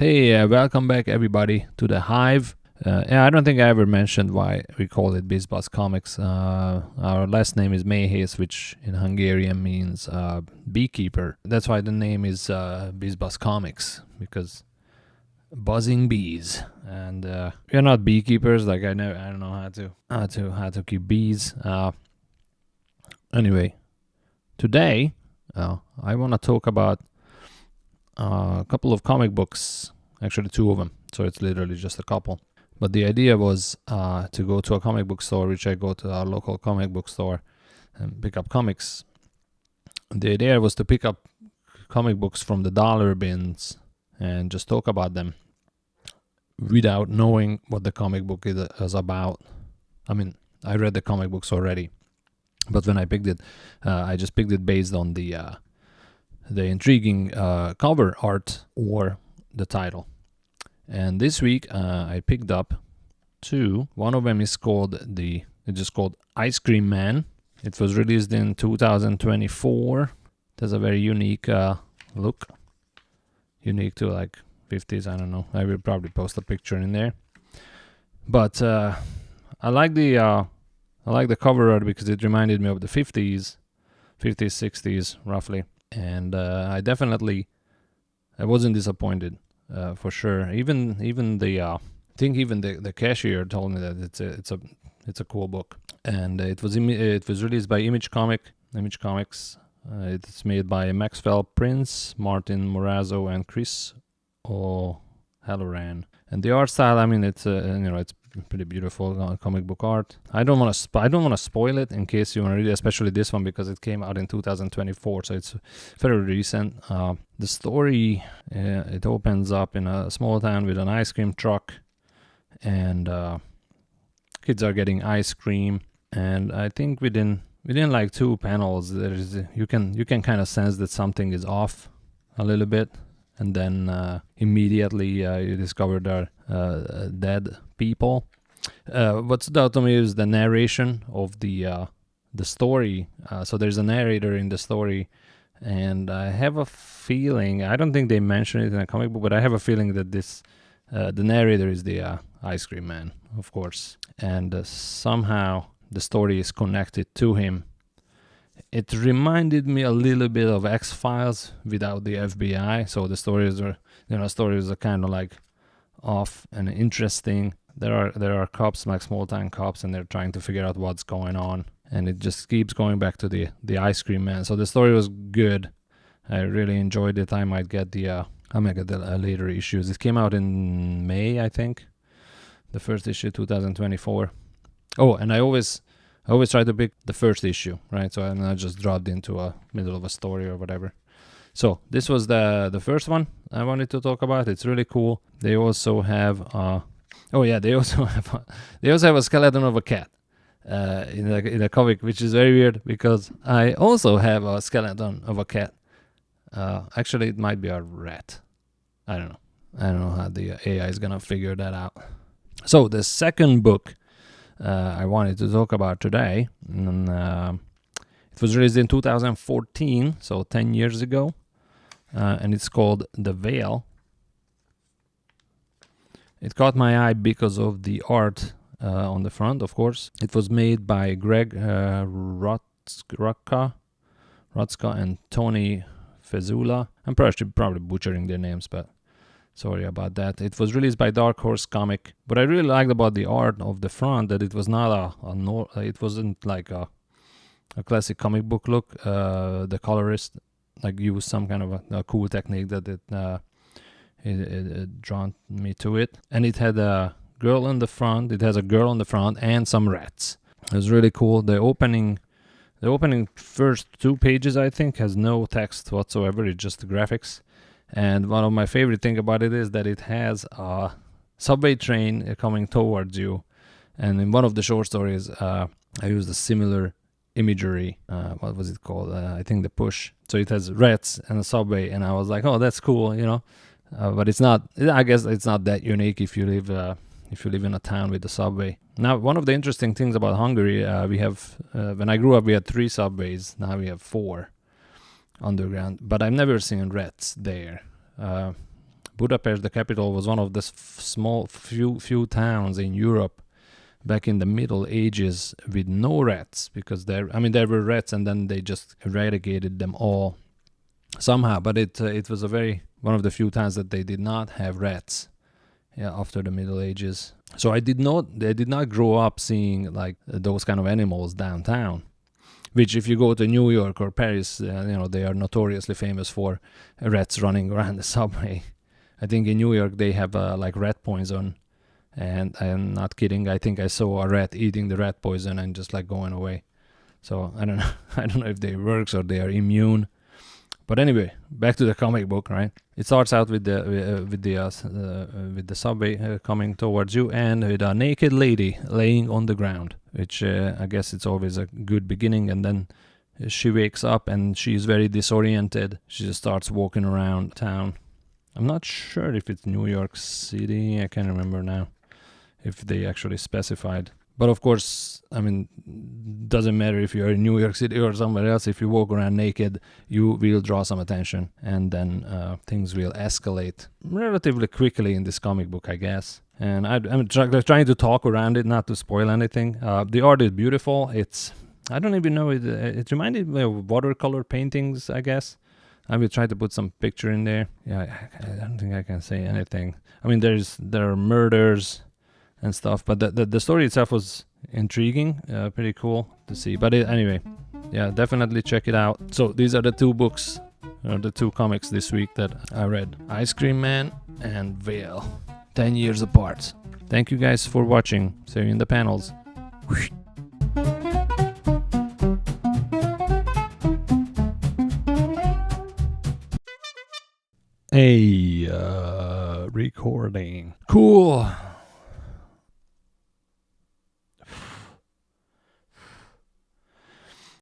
Hey, welcome back everybody to the Hive. I don't think I ever mentioned why we call it Bizz Comics. Our last name is Méhész, which in Hungarian means beekeeper. That's why the name is Bizz Comics, because buzzing bees. And we're not beekeepers. Like I don't know how to keep bees. Anyway, today I want to talk about a couple of comic books, actually two of them, so it's literally just a couple. But the idea was to go to a comic book store, which I go to our local comic book store and pick up comics. The idea was to pick up comic books from the dollar bins and just talk about them without knowing what the comic book is about. I mean, I read the comic books already, but when I picked it, I just picked it based on the intriguing cover art or the title. And this week I picked up two. One of them is called Ice Cream Man. It was released in 2024. It has a very unique look, unique to like 50s. I don't know. I will probably post a picture in there. But I like the cover art because it reminded me of the 50s, 60s roughly. And I wasn't disappointed for sure. Even the cashier told me that it's a cool book. And it was released by Image Comics. It's made by Maxwell Prince, Martin Morazzo, and Chris O'Halloran. And the art style, I mean, it's pretty beautiful comic book art. I don't want to spoil it in case you want to read it, especially this one because it came out in 2024, so it's very recent. The story it opens up in a small town with an ice cream truck, and kids are getting ice cream. And I think within like two panels, you can kind of sense that something is off a little bit. And then immediately you discover they're dead people. What stood out to me is the narration of the story. So there's a narrator in the story, and I have a feeling, I don't think they mention it in a comic book, but I have a feeling that the narrator is the Ice Cream Man, of course. And somehow the story is connected to him. It reminded me a little bit of X-Files without the FBI. So the stories are kind of like off and interesting. There are cops, like small town cops, and they're trying to figure out what's going on. And it just keeps going back to the Ice Cream Man. So the story was good. I really enjoyed it. I might get the later issues. It came out in May, I think. The first issue, 2024. Oh, and I always try to pick the first issue, right? So I'm not just dropped into a middle of a story or whatever. So this was the first one I wanted to talk about. It's really cool. They also have they also have a skeleton of a cat in a comic, which is very weird because I also have a skeleton of a cat. Actually, it might be a rat. I don't know how the AI is gonna figure that out. So the second book I wanted to talk about today, and it was released in 2014, so 10 years ago, and it's called The Veil. It caught my eye because of the art on the front, of course. It was made by Greg Rutzka and Tony Fezula. I'm probably butchering their names, but sorry about that. It was released by Dark Horse Comic. What I really liked about the art of the front, that it was not it wasn't like a classic comic book look. The colorist used some kind of a cool technique that it drawn me to it. And it had a girl on the front. It has a girl on the front and some rats. It was really cool. The opening first two pages, I think, has no text whatsoever. It's just the graphics. And one of my favorite thing about it is that it has a subway train coming towards you. And in one of the short stories, I used a similar imagery. What was it called? I think The Push. So it has rats and a subway, and I was like, oh, that's cool, you know. But it's not. I guess it's not that unique if you live in a town with a subway. Now, one of the interesting things about Hungary, we have. When I grew up, we had 3 subways. Now we have 4. Underground, but I've never seen rats there. Budapest, the capital, was one of the small few towns in Europe back in the Middle Ages with no rats, because there were rats and then they just eradicated them all somehow. But it was one of the few towns that they did not have rats. Yeah, after the Middle Ages. So they did not grow up seeing like those kind of animals downtown, which if you go to New York or Paris, they are notoriously famous for rats running around the subway. I think in New York they have like rat poison, and I'm not kidding. I think I saw a rat eating the rat poison and just like going away. So I don't know. I don't know if they works or they are immune. But anyway, back to the comic book, right? It starts out with the subway coming towards you, and with a naked lady laying on the ground, which I guess it's always a good beginning. And then she wakes up and she's very disoriented. She just starts walking around town. I'm not sure if it's New York City. I can't remember now if they actually specified. But of course, I mean, doesn't matter if you're in New York City or somewhere else. If you walk around naked, you will draw some attention, and then things will escalate relatively quickly in this comic book, I guess. And I'm trying to talk around it, not to spoil anything. The art is beautiful. I don't even know, it reminded me of watercolor paintings, I guess. I will try to put some picture in there. Yeah, I don't think I can say anything. I mean, there are murders and stuff, but the story itself was intriguing, pretty cool to see. But anyway, yeah, definitely check it out. So these are the two books, the two comics this week that I read: Ice Cream Man and Veil, 10 years apart. Thank you guys for watching. See you in the panels. Hey, recording. Cool.